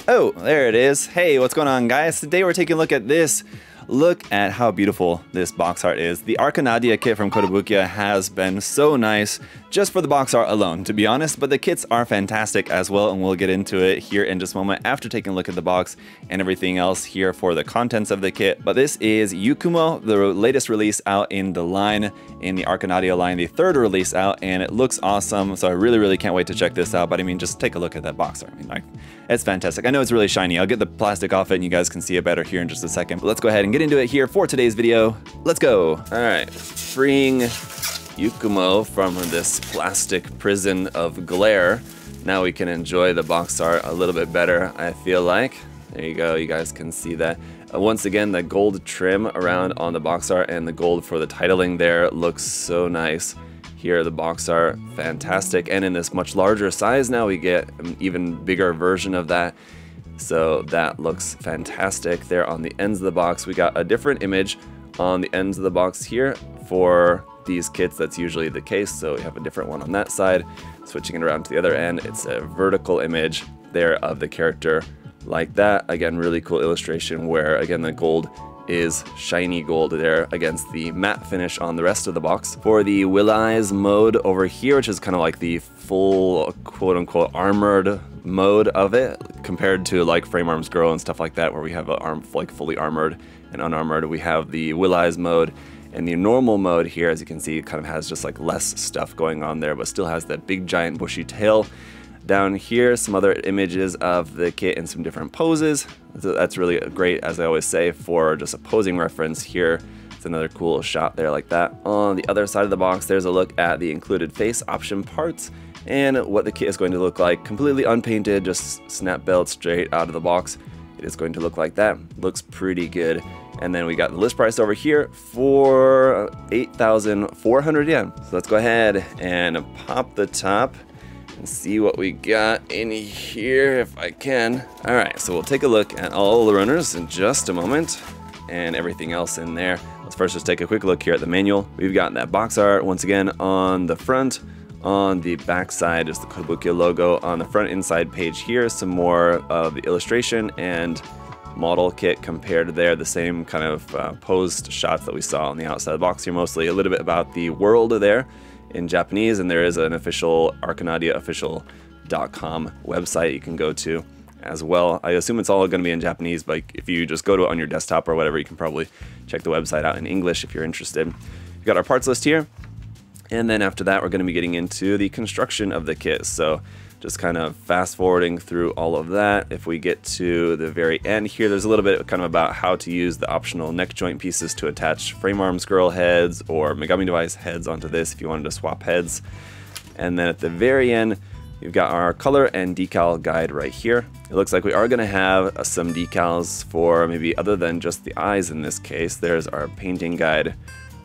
Oh, there it is. Hey, what's going on, guys? Today we're taking a look at this. Look at how beautiful this box art is. The Arcanadea kit from Kotobukiya has been so nice just for the box art alone, to be honest, but the kits are fantastic as well, and we'll get into it here in just a moment after taking a look at the box and everything else here for the contents of the kit. But this is Yukumo, the latest release out in the line, in the Arcanadea line, the third release out, and it looks awesome, so I really can't wait to check this out. But I mean, just take a look at that box art. I mean, like, it's fantastic. I know it's really shiny. I'll get the plastic off it and you guys can see it better here in just a second. But let's go ahead and get into it here for today's video. Let's go. All right, freeing Yukumo from this plastic prison of glare. Now we can enjoy the box art a little bit better, I feel like. There you go, you guys can see that. Once again, the gold trim around on the box art and the gold for the titling there looks so nice. Here, the box art, fantastic. And in this much larger size now, we get an even bigger version of that. So that looks fantastic. There on the ends of the box, we got a different image on the ends of the box here. For these kits, that's usually the case, so we have a different one on that side. Switching it around to the other end, it's a vertical image there of the character like that. Again, really cool illustration where, again, the gold is shiny gold there against the matte finish on the rest of the box. For the Will Eyes mode over here, which is kind of like the full quote-unquote armored mode of it, compared to like Frame Arms Girl and stuff like that, where we have an arm like fully armored and unarmored. We have the Will Eyes mode, and the normal mode here, as you can see, kind of has just like less stuff going on there, but still has that big giant bushy tail. Down here, some other images of the kit in some different poses. So that's really great, as I always say, for just a posing reference here. It's another cool shot there like that. On the other side of the box, there's a look at the included face option parts and what the kit is going to look like. Completely unpainted, just snap built straight out of the box. It is going to look like that. Looks pretty good. And then we got the list price over here for 8,400 yen. So let's go ahead and pop the top and see what we got in here if I can. All right, so we'll take a look at all the runners in just a moment and everything else in there. Let's first just take a quick look here at the manual. We've got that box art once again on the front. On the back side is the Kotobukiya logo. On the front inside page here, some more of the illustration and model kit compared there, the same kind of posed shots that we saw on the outside of the box here, mostly a little bit about the world there in Japanese, and there is an official arcanadeaofficial.com website you can go to as well. I assume it's all going to be in Japanese, but if you just go to it on your desktop or whatever, you can probably check the website out in English if you're interested. We've got our parts list here, and then after that we're going to be getting into the construction of the kit. So just kind of fast forwarding through all of that. If we get to the very end here, there's a little bit kind of about how to use the optional neck joint pieces to attach Frame Arms Girl heads or Megami Device heads onto this if you wanted to swap heads. And then at the very end, we've got our color and decal guide right here. It looks like we are going to have some decals for maybe other than just the eyes in this case. There's our painting guide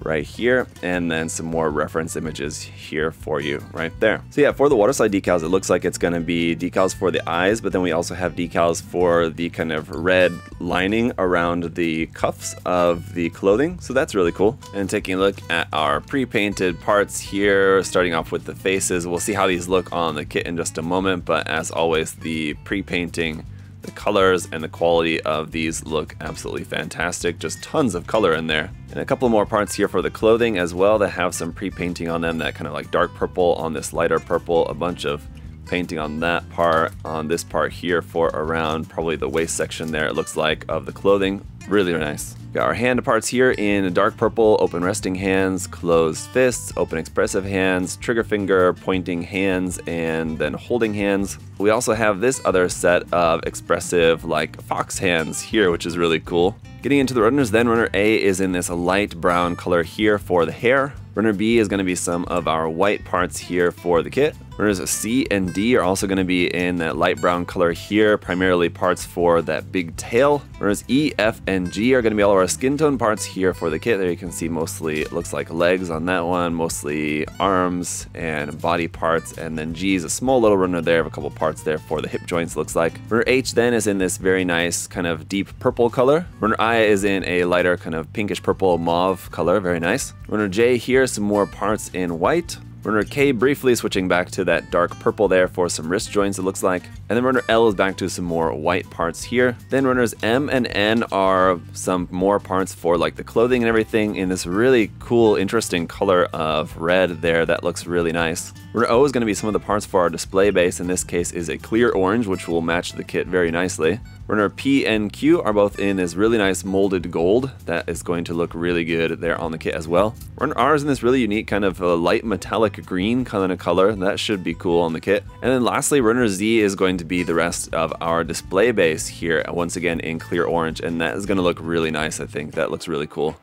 right here, and then some more reference images here for you right there. So yeah, for the waterslide decals, it looks like it's going to be decals for the eyes, but then we also have decals for the kind of red lining around the cuffs of the clothing, so that's really cool. And taking a look at our pre-painted parts here, starting off with the faces, we'll see how these look on the kit in just a moment, but as always, the pre-painting, the colors and the quality of these look absolutely fantastic. Just tons of color in there. And a couple more parts here for the clothing as well that have some pre-painting on them, that kind of like dark purple on this lighter purple, a bunch of painting on that part, on this part here for around probably the waist section there, it looks like, of the clothing. Really nice. Got our hand parts here in dark purple, open resting hands, closed fists, open expressive hands, trigger finger, pointing hands, and then holding hands. We also have this other set of expressive like fox hands here, which is really cool. Getting into the runners then, runner A is in this light brown color here for the hair. Runner B is going to be some of our white parts here for the kit. Runners C and D are also going to be in that light brown color here, primarily parts for that big tail. Runners E, F, and G are going to be all of our skin tone parts here for the kit. There you can see mostly, it looks like legs on that one, mostly arms and body parts, and then G is a small little runner there of a couple parts there for the hip joints, looks like. Runner H then is in this very nice kind of deep purple color. Runner I is in a lighter kind of pinkish purple mauve color, very nice. Runner J here, some more parts in white. Runner K briefly switching back to that dark purple there for some wrist joints, it looks like. And then runner L is back to some more white parts here. Then runners M and N are some more parts for like the clothing and everything in this really cool, interesting color of red there that looks really nice. Runner O is going to be some of the parts for our display base. In this case is a clear orange, which will match the kit very nicely. Runner P and Q are both in this really nice molded gold. That is going to look really good there on the kit as well. Runner R is in this really unique kind of light metallic green kind of color. That should be cool on the kit. And then lastly, runner Z is going to be the rest of our display base here, once again in clear orange, and that is going to look really nice. I think that looks really cool.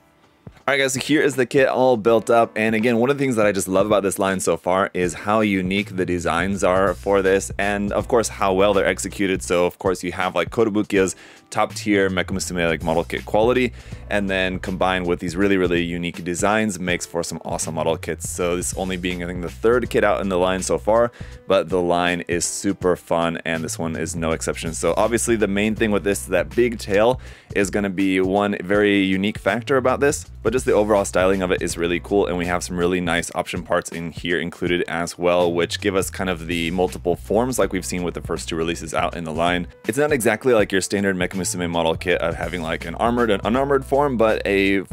Alright guys, so here is the kit all built up, and again, one of the things that I just love about this line so far is how unique the designs are for this, and of course how well they're executed. So of course you have like Kotobukiya's top tier Mecha Musume like model kit quality, and then combined with these really unique designs makes for some awesome model kits. So this only being I think the third kit out in the line so far, but the line is super fun and this one is no exception. So obviously the main thing with this, that big tail, is going to be one very unique factor about this, but just the overall styling of it is really cool, and we have some really nice option parts in here included as well, which give us kind of the multiple forms like we've seen with the first two releases out in the line. It's not exactly like your standard Mecha Musume model kit of having like an armored and unarmored form, but a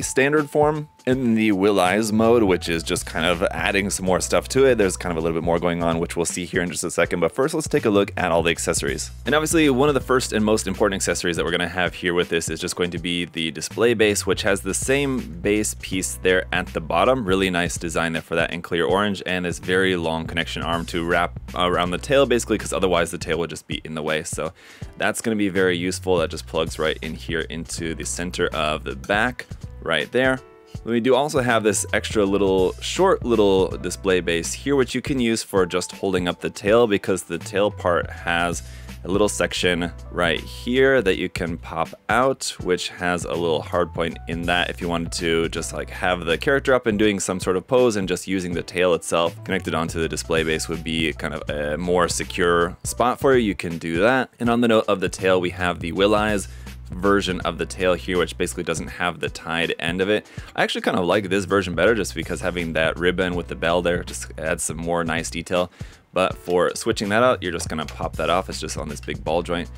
standard form in the Will Eyes mode, which is just kind of adding some more stuff to it. There's kind of a little bit more going on, which we'll see here in just a second. But first, let's take a look at all the accessories. And obviously, one of the first and most important accessories that we're going to have here with this is just going to be the display base, which has the same base piece there at the bottom. Really nice design there for that in clear orange, and this very long connection arm to wrap around the tail, basically, because otherwise the tail would just be in the way. So that's going to be very useful. That just plugs right in here into the center of the back right there. We do also have this extra short little display base here, which you can use for just holding up the tail, because the tail part has a little section right here that you can pop out, which has a little hard point in that if you wanted to just like have the character up and doing some sort of pose, and just using the tail itself connected onto the display base would be kind of a more secure spot for you. You can do that. And on the note of the tail, we have the Will Eyes version of the tail here, which basically doesn't have the tied end of it. I actually kind of like this version better, just because having that ribbon with the bell there just adds some more nice detail. But for switching that out, you're just gonna pop that off. It's just on this big ball joint.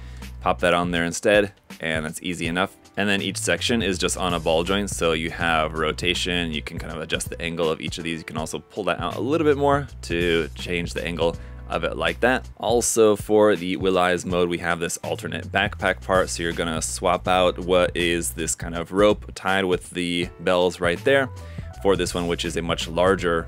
Pop that on there instead, and that's easy enough. And then each section is just on a ball joint, so you have rotation. You can kind of adjust the angle of each of these. You can also pull that out a little bit more to change the angle of it like that. Also for the Will Eyes mode, we have this alternate backpack part, so you're gonna swap out what is this kind of rope tied with the bells right there for this one, which is a much larger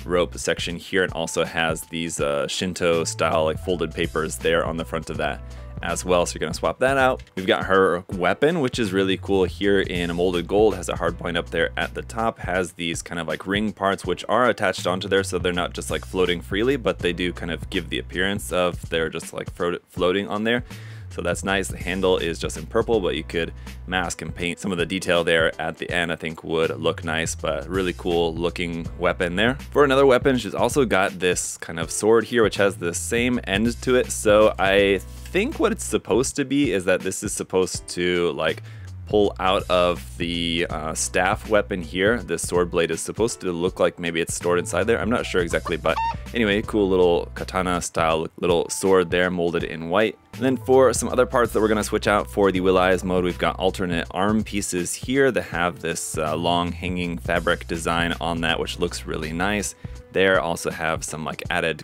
rope section here, and also has these Shinto style like folded papers there on the front of that as well. So you're gonna swap that out. We've got her weapon, which is really cool here in a molded gold. Has a hard point up there at the top, has these kind of like ring parts which are attached onto there, so they're not just like floating freely, but they do kind of give the appearance of they're just like floating on there. So that's nice. The handle is just in purple, but you could mask and paint some of the detail there at the end. I think would look nice, but really cool looking weapon there. For another weapon, she's also got this kind of sword here, which has the same end to it. So I think what it's supposed to be is that this is supposed to like pull out of the staff weapon here. This sword blade is supposed to look like maybe it's stored inside there. I'm not sure exactly, but anyway, cool little katana style little sword there molded in white. And then for some other parts that we're gonna switch out for the Will Eyes mode, we've got alternate arm pieces here that have this long hanging fabric design on that, which looks really nice. There also have some like added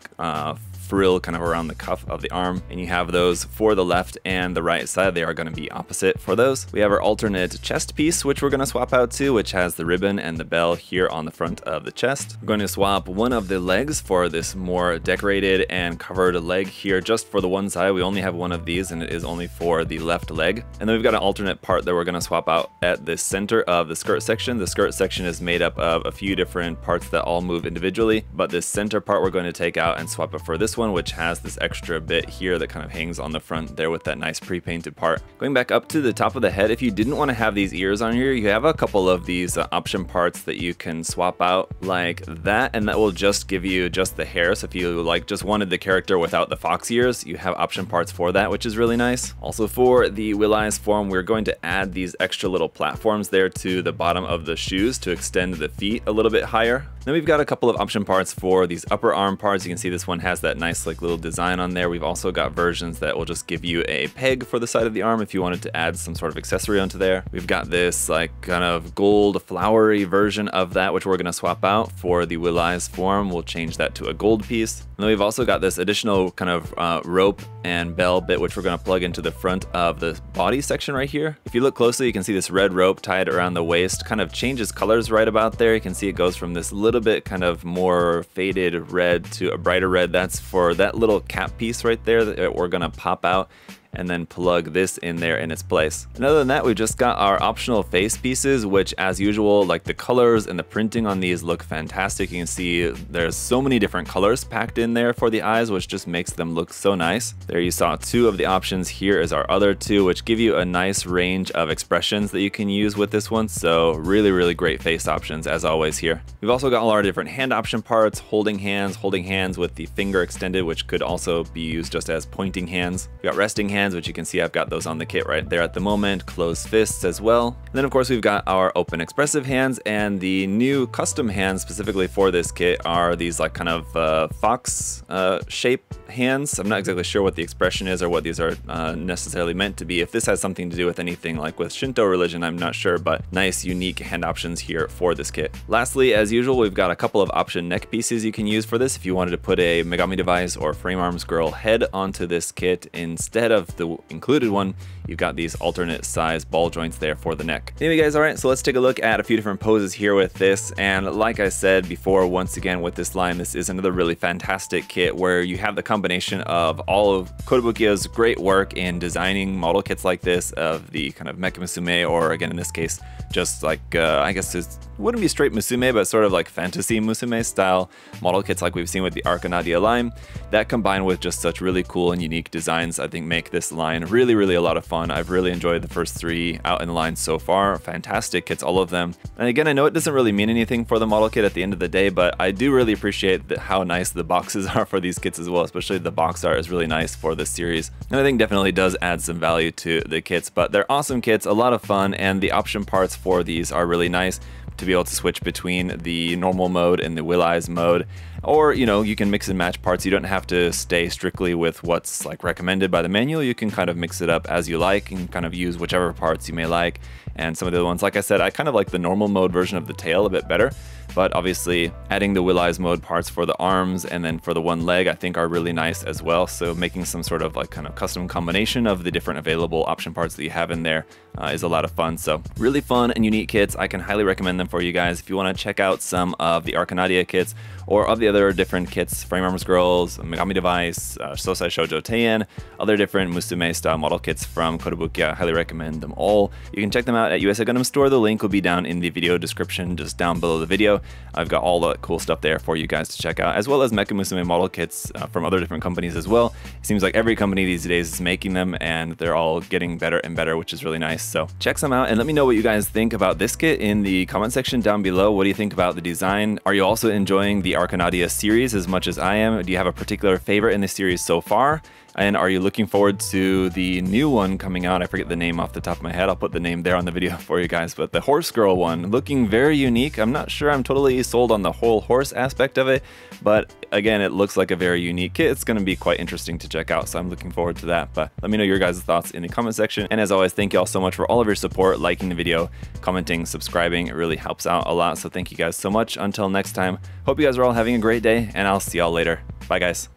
frill kind of around the cuff of the arm, and you have those for the left and the right side. They are going to be opposite for those. We have our alternate chest piece, which we're going to swap out to, which has the ribbon and the bell here on the front of the chest. We're going to swap one of the legs for this more decorated and covered leg here, just for the one side. We only have one of these, and it is only for the left leg. And then we've got an alternate part that we're going to swap out at the center of the skirt section. The skirt section is made up of a few different parts that all move individually, but this center part we're going to take out and swap it for this one, which has this extra bit here that kind of hangs on the front there with that nice pre-painted part. Going back up to the top of the head, if you didn't want to have these ears on here, you have a couple of these option parts that you can swap out like that, and that will just give you just the hair. So if you like just wanted the character without the fox ears, you have option parts for that, which is really nice. Also for the Will Eyes form, we're going to add these extra little platforms there to the bottom of the shoes to extend the feet a little bit higher. Then we've got a couple of option parts for these upper arm parts. You can see this one has that nice like little design on there. We've also got versions that will just give you a peg for the side of the arm if you wanted to add some sort of accessory onto there. We've got this like kind of gold flowery version of that, which we're going to swap out for the Will Eyes form. We'll change that to a gold piece. And then we've also got this additional kind of rope and bell bit, which we're going to plug into the front of the body section right here. If you look closely, you can see this red rope tied around the waist kind of changes colors right about there. You can see it goes from this little bit kind of more faded red to a brighter red. That's for that little cap piece right there that we're going to pop out and then plug this in there in its place. And other than that, we've just got our optional face pieces, which as usual, like the colors and the printing on these look fantastic. You can see there's so many different colors packed in there for the eyes, which just makes them look so nice. There you saw two of the options. Here is our other two, which give you a nice range of expressions that you can use with this one. So really, really great face options as always here. We've also got all our different hand option parts, holding hands with the finger extended, which could also be used just as pointing hands. We've got resting hands, which you can see I've got those on the kit right there at the moment, closed fists as well. And then of course we've got our open expressive hands, and the new custom hands specifically for this kit are these like kind of fox shape hands. I'm not exactly sure what the expression is or what these are necessarily meant to be. If this has something to do with anything like with Shinto religion, I'm not sure, but nice unique hand options here for this kit. Lastly, as usual, we've got a couple of option neck pieces you can use for this if you wanted to put a Megami device or Frame Arms Girl head onto this kit instead of the included one. You've got these alternate size ball joints there for the neck. Anyway guys, alright, so let's take a look at a few different poses here with this. And like I said before, once again with this line, this is another really fantastic kit where you have the combination of all of Kotobukiya's great work in designing model kits like this of the kind of Mecha Musume, or again in this case just like I guess it wouldn't be straight Musume, but sort of like fantasy Musume style model kits like we've seen with the Arcanadea line. That combined with just such really cool and unique designs, I think make this line really, really a lot of fun. I've really enjoyed the first three out in the line so far. Fantastic kits, all of them. And again, I know it doesn't really mean anything for the model kit at the end of the day, but I do really appreciate how nice the boxes are for these kits as well, especially the box art is really nice for this series. And I think definitely does add some value to the kits, but they're awesome kits, a lot of fun, and the option parts for these are really nice to be able to switch between the normal mode and the Will Eyes mode. Or, you know, you can mix and match parts. You don't have to stay strictly with what's like recommended by the manual. You can kind of mix it up as you like and kind of use whichever parts you may like. And some of the other ones, like I said, I kind of like the normal mode version of the tail a bit better. But obviously adding the Will Eyes mode parts for the arms and then for the one leg I think are really nice as well. So making some sort of like kind of custom combination of the different available option parts that you have in there is a lot of fun. So really fun and unique kits. I can highly recommend them for you guys. If you want to check out some of the Arcanadea kits or of the other different kits, Frame Arms Girls, Megami Device, Sosai Shoujo Teien, other different Musume style model kits from Kotobukiya, I highly recommend them all. You can check them out at USA Gundam Store. The link will be down in the video description just down below the video. I've got all the cool stuff there for you guys to check out, as well as Mecha Musume model kits from other different companies as well. It seems like every company these days is making them, and they're all getting better and better, which is really nice. So check some out and let me know what you guys think about this kit in the comment section down below. What do you think about the design? Are you also enjoying the Arcanadea series as much as I am? Do you have a particular favorite in the series so far? And are you looking forward to the new one coming out? I forget the name off the top of my head. I'll put the name there on the video for you guys. But the Horse Girl one, looking very unique. I'm not sure I'm totally sold on the whole horse aspect of it. But again, it looks like a very unique kit. It's going to be quite interesting to check out. So I'm looking forward to that. But let me know your guys' thoughts in the comment section. And as always, thank you all so much for all of your support, liking the video, commenting, subscribing. It really helps out a lot. So thank you guys so much. Until next time, hope you guys are all having a great day, and I'll see y'all later. Bye guys.